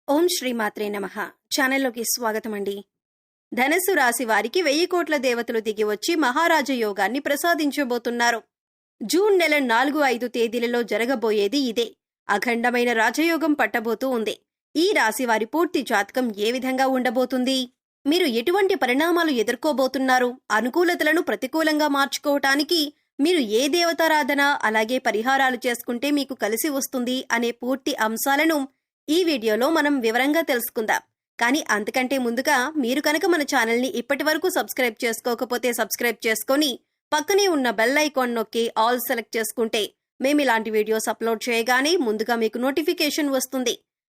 ఓం శ్రీమాత్రే నమః. ఛానల్లోకి స్వాగతం అండి. ధనస్సు రాశి వారికి 1000 కోట్ల దేవతలు దిగి వచ్చి మహారాజ యోగాన్ని ప్రసాదించబోతున్నారు. జూన్ నెల 4-5 తేదీలలో జరగబోయేది ఇదే. అఖండమైన రాజయోగం పట్టబోతూ ఉంది. ఈ రాశి వారి పూర్తి జాతకం ఏ విధంగా ఉండబోతుంది? మీరు ఎటువంటి పరిణామాలు ఎదుర్కోబోతున్నారు? అనుకూలతలను ప్రతికూలంగా మార్చుకోవటానికి మీరు ఏ దేవతారాధన అలాగే పరిహారాలు చేసుకుంటే మీకు కలిసి వస్తుంది అనే పూర్తి అంశాలను ఈ వీడియోలో మనం వివరంగా తెలుసుకుందాం. కానీ అంతకంటే ముందుగా మీరు కనుక మన ఛానల్ని ఇప్పటి వరకు సబ్స్క్రైబ్ చేసుకోకపోతే సబ్స్క్రైబ్ చేసుకొని పక్కనే ఉన్న బెల్ ఐకాన్ నొక్కి ఆల్ సెలెక్ట్ చేసుకుంటే మేము ఇలాంటి వీడియోస్ అప్లోడ్ చేయగానే ముందుగా మీకు నోటిఫికేషన్ వస్తుంది.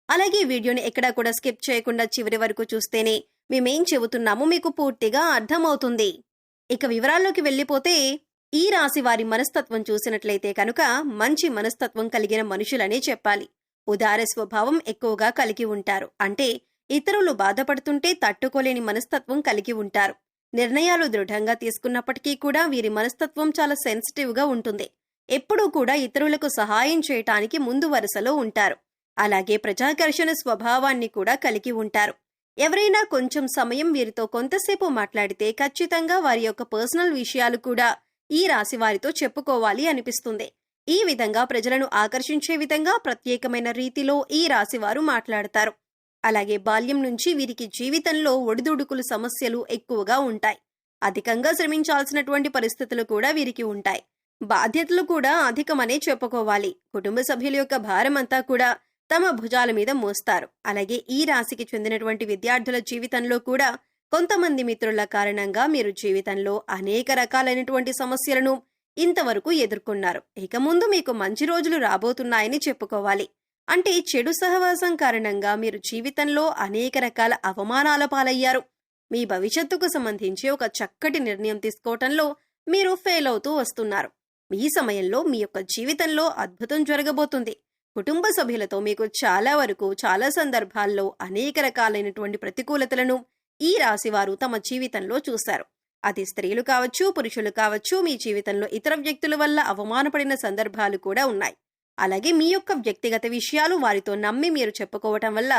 అలాగే వీడియోని ఎక్కడా కూడా స్కిప్ చేయకుండా చివరి వరకు చూస్తేనే మేమేం చెబుతున్నామో మీకు పూర్తిగా అర్థమవుతుంది. ఇక వివరాల్లోకి వెళ్ళిపోతే ఈ రాశి వారి మనస్తత్వం చూసినట్లయితే కనుక మంచి మనస్తత్వం కలిగిన మనుషులనే చెప్పాలి. ఉదార స్వభావం ఎక్కువగా కలిగి ఉంటారు. అంటే ఇతరులు బాధపడుతుంటే తట్టుకోలేని మనస్తత్వం కలిగి ఉంటారు. నిర్ణయాలు దృఢంగా తీసుకున్నప్పటికీ కూడా వీరి మనస్తత్వం చాలా సెన్సిటివ్గా ఉంటుంది. ఎప్పుడూ కూడా ఇతరులకు సహాయం చేయటానికి ముందు వరుసలో ఉంటారు. అలాగే ప్రజాకర్షణ స్వభావాన్ని కూడా కలిగి ఉంటారు. ఎవరైనా కొంచెం సమయం వీరితో కొంతసేపు మాట్లాడితే ఖచ్చితంగా వారి యొక్క పర్సనల్ విషయాలు కూడా ఈ రాశి వారితో చెప్పుకోవాలి అనిపిస్తుంది. ఈ విధంగా ప్రజలను ఆకర్షించే విధంగా ప్రత్యేకమైన రీతిలో ఈ రాశివారు మాట్లాడతారు. అలాగే బాల్యం నుంచి వీరికి జీవితంలో ఒడిదుడుకులు సమస్యలు ఎక్కువగా ఉంటాయి. అధికంగా శ్రమించాల్సినటువంటి పరిస్థితులు కూడా వీరికి ఉంటాయి. బాధ్యతలు కూడా అధికమనే చెప్పుకోవాలి. కుటుంబ సభ్యుల యొక్క భారం అంతా కూడా తమ భుజాల మీద మోస్తారు. అలాగే ఈ రాశికి చెందినటువంటి విద్యార్థుల జీవితంలో కూడా కొంతమంది మిత్రుల కారణంగా మీరు జీవితంలో అనేక రకాలైనటువంటి సమస్యలను ఇంతవరకు ఎదుర్కొన్నారు. ఇక ముందు మీకు మంచి రోజులు రాబోతున్నాయని చెప్పుకోవాలి. అంటే చెడు సహవాసం కారణంగా మీరు జీవితంలో అనేక రకాల అవమానాల పాలయ్యారు. మీ భవిష్యత్తుకు సంబంధించి ఒక చక్కటి నిర్ణయం తీసుకోవటంలో మీరు ఫెయిల్ అవుతూ వస్తున్నారు. ఈ సమయంలో మీ యొక్క జీవితంలో అద్భుతం జరగబోతుంది. కుటుంబ సభ్యులతో మీకు చాలా సందర్భాల్లో అనేక రకాలైనటువంటి ప్రతికూలతలను ఈ రాశివారు తమ జీవితంలో చూశారు. అది స్త్రీలు కావచ్చు, పురుషులు కావచ్చు. మీ జీవితంలో ఇతర వ్యక్తుల వల్ల అవమానపడిన సందర్భాలు కూడా ఉన్నాయి. అలాగే మీ యొక్క వ్యక్తిగత విషయాలు వారితో నమ్మి మీరు చెప్పుకోవటం వల్ల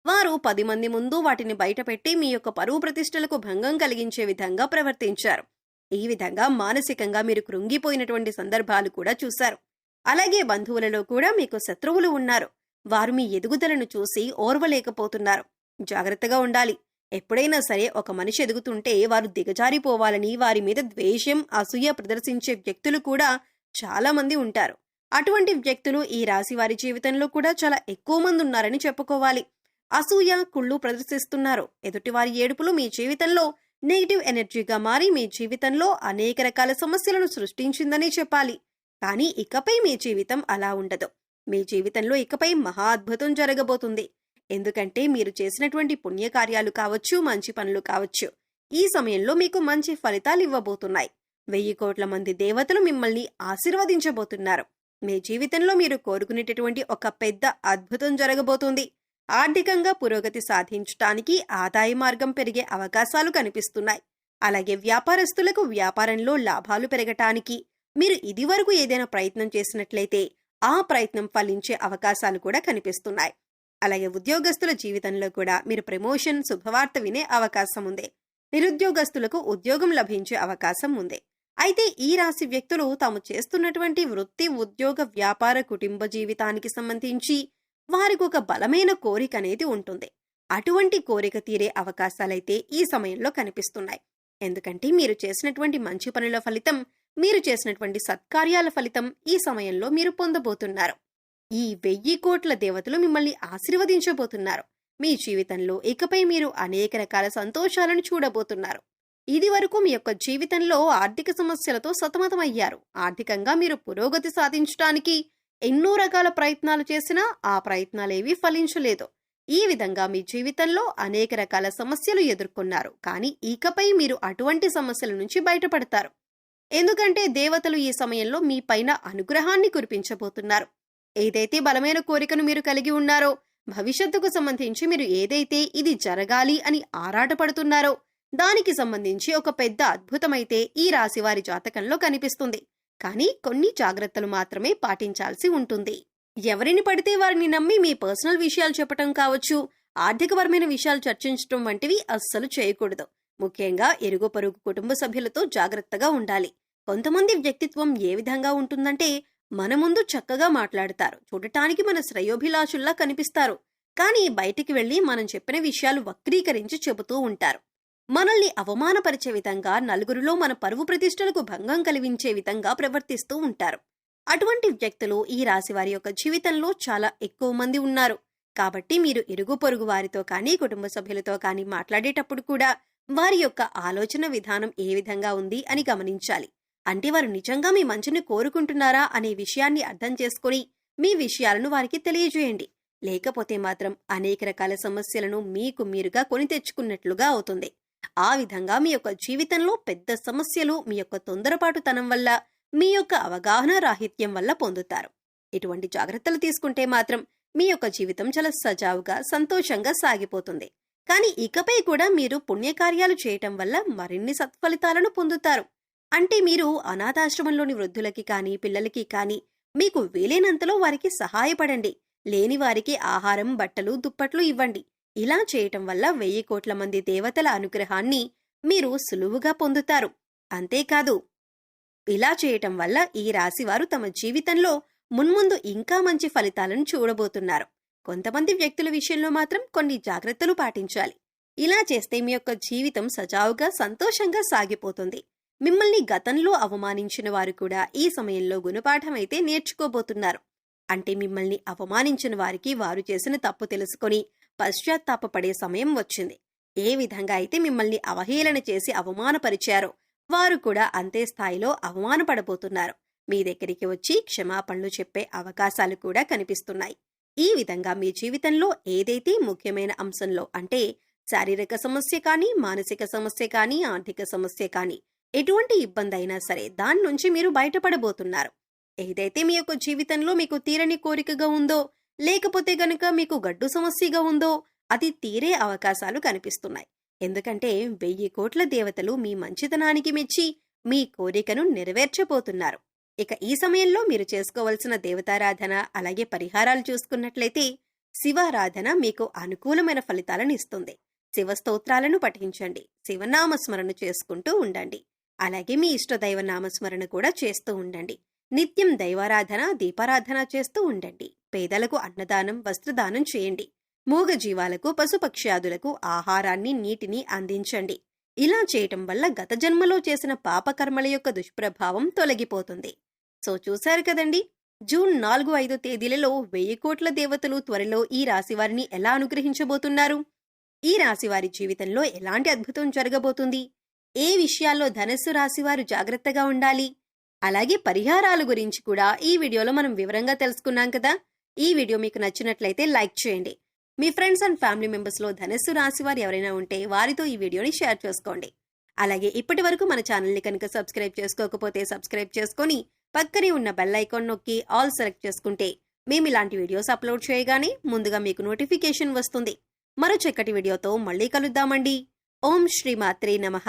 వారు 10 మంది ముందు వాటిని బయటపెట్టి మీ యొక్క పరువు ప్రతిష్టలకు భంగం కలిగించే విధంగా ప్రవర్తించారు. ఈ విధంగా మానసికంగా మీరు కృంగిపోయినటువంటి సందర్భాలు కూడా చూశారు. అలాగే బంధువులలో కూడా మీకు శత్రువులు ఉన్నారు. వారు మీ ఎదుగుదలను చూసి ఓర్వలేకపోతున్నారు. జాగ్రత్తగా ఉండాలి. ఎప్పుడైనా సరే ఒక మనిషి ఎదుగుతుంటే వారు దిగజారిపోవాలని వారి మీద ద్వేషం, అసూయ ప్రదర్శించే వ్యక్తులు కూడా చాలా మంది ఉంటారు. అటువంటి వ్యక్తులు ఈ రాశి వారి జీవితంలో కూడా చాలా ఎక్కువ మంది ఉన్నారని చెప్పుకోవాలి. అసూయ, కుళ్ళు ప్రదర్శిస్తున్నారు. ఎదుటివారి ఏడుపులు మీ జీవితంలో నెగిటివ్ ఎనర్జీగా మారి మీ జీవితంలో అనేక రకాల సమస్యలను సృష్టించిందని చెప్పాలి. కానీ ఇకపై మీ జీవితం అలా ఉండదు. మీ జీవితంలో ఇకపై మహా అద్భుతం జరగబోతుంది. ఎందుకంటే మీరు చేసినటువంటి పుణ్యకార్యాలు కావచ్చు, మంచి పనులు కావచ్చు, ఈ సమయంలో మీకు మంచి ఫలితాలు ఇవ్వబోతున్నాయి. 1000 కోట్ల మంది దేవతలు మిమ్మల్ని ఆశీర్వదించబోతున్నారు. మీ జీవితంలో మీరు కోరుకునేటటువంటి ఒక పెద్ద అద్భుతం జరగబోతుంది. ఆర్థికంగా పురోగతి సాధించడానికి ఆదాయ మార్గం పెరిగే అవకాశాలు కనిపిస్తున్నాయి. అలాగే వ్యాపారస్తులకు వ్యాపారంలో లాభాలు పెరగటానికి మీరు ఇదివరకు ఏదైనా ప్రయత్నం చేసినట్లయితే ఆ ప్రయత్నం ఫలించే అవకాశాలు కూడా కనిపిస్తున్నాయి. అలాగే ఉద్యోగస్తుల జీవితంలో కూడా మీరు ప్రమోషన్, శుభవార్త వినే అవకాశం ఉంది. నిరుద్యోగస్తులకు ఉద్యోగం లభించే అవకాశం ఉంది. అయితే ఈ రాశి వ్యక్తులు తాము చేస్తున్నటువంటి వృత్తి, ఉద్యోగ, వ్యాపార, కుటుంబ జీవితానికి సంబంధించి వారికి ఒక బలమైన కోరిక అనేది ఉంటుంది. అటువంటి కోరిక తీరే అవకాశాలైతే ఈ సమయంలో కనిపిస్తున్నాయి. ఎందుకంటే మీరు చేసినటువంటి మంచి పనుల ఫలితం, మీరు చేసినటువంటి సత్కార్యాల ఫలితం ఈ సమయంలో మీరు పొందబోతున్నారు. ఈ 1000 కోట్ల దేవతలు మిమ్మల్ని ఆశీర్వదించబోతున్నారు. మీ జీవితంలో ఇకపై మీరు అనేక రకాల సంతోషాలను చూడబోతున్నారు. ఇది వరకు మీ యొక్క జీవితంలో ఆర్థిక సమస్యలతో సతమతమయ్యారు. ఆర్థికంగా మీరు పురోగతి సాధించడానికి ఎన్నో రకాల ప్రయత్నాలు చేసినా ఆ ప్రయత్నాలేవీ ఫలించలేదు. ఈ విధంగా మీ జీవితంలో అనేక రకాల సమస్యలు ఎదుర్కొన్నారు. కానీ ఇకపై మీరు అటువంటి సమస్యల నుంచి బయటపడతారు. ఎందుకంటే దేవతలు ఈ సమయంలో మీ పైన అనుగ్రహాన్ని కురిపించబోతున్నారు. ఏదైతే బలమైన కోరికను మీరు కలిగి ఉన్నారో, భవిష్యత్తుకు సంబంధించి మీరు ఏదైతే ఇది జరగాలి అని ఆరాటపడుతున్నారో దానికి సంబంధించి ఒక పెద్ద అద్భుతమైతే ఈ రాశివారి జాతకంలో కనిపిస్తుంది. కానీ కొన్ని జాగ్రత్తలు మాత్రమే పాటించాల్సి ఉంటుంది. ఎవరిని పడితే వారిని నమ్మి మీ పర్సనల్ విషయాలు చెప్పటం కావచ్చు, ఆర్థికపరమైన విషయాలు చర్చించడం వంటివి అస్సలు చేయకూడదు. ముఖ్యంగా ఇరుగు పొరుగు కుటుంబ సభ్యులతో జాగ్రత్తగా ఉండాలి. కొంతమంది వ్యక్తిత్వం ఏ విధంగా ఉంటుందంటే, మన ముందు చక్కగా మాట్లాడతారు, చూడటానికి మన శ్రేయోభిలాషుల్లా కనిపిస్తారు, కానీ బయటికి వెళ్లి మనం చెప్పిన విషయాలు వక్రీకరించి చెబుతూ ఉంటారు. మనల్ని అవమానపరిచే విధంగా, నలుగురిలో మన పరువు ప్రతిష్టలకు భంగం కలిగించే విధంగా ప్రవర్తిస్తూ ఉంటారు. అటువంటి వ్యక్తులు ఈ రాశి వారి యొక్క జీవితంలో చాలా ఎక్కువ మంది ఉన్నారు. కాబట్టి మీరు ఇరుగు పొరుగు వారితో కానీ, కుటుంబ సభ్యులతో కానీ మాట్లాడేటప్పుడు కూడా వారి యొక్క ఆలోచన విధానం ఏ విధంగా ఉంది అని గమనించాలి. అంటే వారు నిజంగా మీ మంచిని కోరుకుంటున్నారా అనే విషయాన్ని అర్థం చేసుకుని మీ విషయాలను వారికి తెలియజేయండి. లేకపోతే మాత్రం అనేక రకాల సమస్యలను మీకు మీరుగా కొని తెచ్చుకున్నట్లుగా అవుతుంది. ఆ విధంగా మీ యొక్క జీవితంలో పెద్ద సమస్యలు మీ యొక్క తొందరపాటుతనం వల్ల, మీ యొక్క అవగాహన రాహిత్యం వల్ల పొందుతారు. ఇటువంటి జాగ్రత్తలు తీసుకుంటే మాత్రం మీ యొక్క జీవితం చాలా సజావుగా, సంతోషంగా సాగిపోతుంది. కానీ ఇకపై కూడా మీరు పుణ్యకార్యాలు చేయటం వల్ల మరిన్ని సత్ఫలితాలను పొందుతారు. అంటే మీరు అనాథాశ్రమంలోని వృద్ధులకి కానీ, పిల్లలకి కానీ మీకు వీలైనంతలో వారికి సహాయపడండి. లేని వారికి ఆహారం, బట్టలు, దుప్పట్లు ఇవ్వండి. ఇలా చేయటం వల్ల 1000 కోట్ల మంది దేవతల అనుగ్రహాన్ని మీరు సులువుగా పొందుతారు. అంతేకాదు, ఇలా చేయటం వల్ల ఈ రాశివారు తమ జీవితంలో మున్ముందు ఇంకా మంచి ఫలితాలను చూడబోతున్నారు. కొంతమంది వ్యక్తుల విషయంలో మాత్రం కొన్ని జాగ్రత్తలు పాటించాలి. ఇలా చేస్తే మీ యొక్క జీవితం సజావుగా, సంతోషంగా సాగిపోతుంది. మిమ్మల్ని గతంలో అవమానించిన వారు కూడా ఈ సమయంలో గుణపాఠమైతే నేర్చుకోబోతున్నారు. అంటే మిమ్మల్ని అవమానించిన వారికి వారు చేసిన తప్పు తెలుసుకొని పశ్చాత్తాపపడే సమయం వచ్చింది. ఏ విధంగా అయితే మిమ్మల్ని అవహేళన చేసి అవమానపరిచారో వారు కూడా అంతే స్థాయిలో అవమానపడబోతున్నారు. మీ దగ్గరికి వచ్చి క్షమాపణలు చెప్పే అవకాశాలు కూడా కనిపిస్తున్నాయి. ఈ విధంగా మీ జీవితంలో ఏదైతే ముఖ్యమైన అంశంలో, అంటే శారీరక సమస్య కానీ, మానసిక సమస్య కానీ, ఆర్థిక సమస్య కానీ, ఎటువంటి ఇబ్బంది అయినా సరే దాని నుంచి మీరు బయటపడబోతున్నారు. ఏదైతే మీ యొక్క జీవితంలో మీకు తీరని కోరికగా ఉందో, లేకపోతే గనుక మీకు గడ్డు సమస్యగా ఉందో, అది తీరే అవకాశాలు కనిపిస్తున్నాయి. ఎందుకంటే 1000 కోట్ల దేవతలు మీ మంచితనానికి మెచ్చి మీ కోరికను నెరవేర్చబోతున్నారు. ఇక ఈ సమయంలో మీరు చేసుకోవలసిన దేవతారాధన, అలాగే పరిహారాలు చూసుకున్నట్లయితే శివారాధన మీకు అనుకూలమైన ఫలితాలను ఇస్తుంది. శివ స్తోత్రాలను పఠించండి, శివనామస్మరణ చేసుకుంటూ ఉండండి. అలాగే మీ ఇష్టదైవ నామస్మరణ కూడా చేస్తూ ఉండండి. నిత్యం దైవారాధన, దీపారాధన చేస్తూ ఉండండి. పేదలకు అన్నదానం, వస్త్రదానం చేయండి. మూగ జీవాలకు, పశుపక్ష్యాదులకు ఆహారాన్ని, నీటిని అందించండి. ఇలా చేయటం వల్ల గత జన్మలో చేసిన పాపకర్మల యొక్క దుష్ప్రభావం తొలగిపోతుంది. సో చూశారు కదండి, జూన్ 4, 5 తేదీలలో 1000 కోట్ల దేవతలు త్వరలో ఈ రాశివారిని ఎలా అనుగ్రహించబోతున్నారు? ఈ రాశివారి జీవితంలో ఎలాంటి అద్భుతం జరగబోతుంది? ఏ విషయాల్లో ధనస్సు రాశివారు జాగ్రత్తగా ఉండాలి? అలాగే పరిహారాల గురించి కూడా ఈ వీడియోలో మనం వివరంగా తెలుసుకున్నాం కదా. ఈ వీడియో మీకు నచ్చినట్లయితే లైక్ చేయండి. మీ ఫ్రెండ్స్ అండ్ ఫ్యామిలీ మెంబర్స్ లో ధనస్సు రాశివారు ఎవరైనా ఉంటే వారితో ఈ వీడియోని షేర్ చేసుకోండి. అలాగే ఇప్పటి వరకు మన ఛానల్ని కనుక సబ్స్క్రైబ్ చేసుకోకపోతే సబ్స్క్రైబ్ చేసుకొని పక్కనే ఉన్న బెల్ ఐకాన్ నొక్కి ఆల్ సెలెక్ట్ చేసుకుంటే మేము ఇలాంటి వీడియోస్ అప్లోడ్ చేయగానే ముందుగా మీకు నోటిఫికేషన్ వస్తుంది. మరో చక్కటి వీడియోతో మళ్ళీ కలుద్దామండి. ఓం శ్రీ మాత్రే నమః.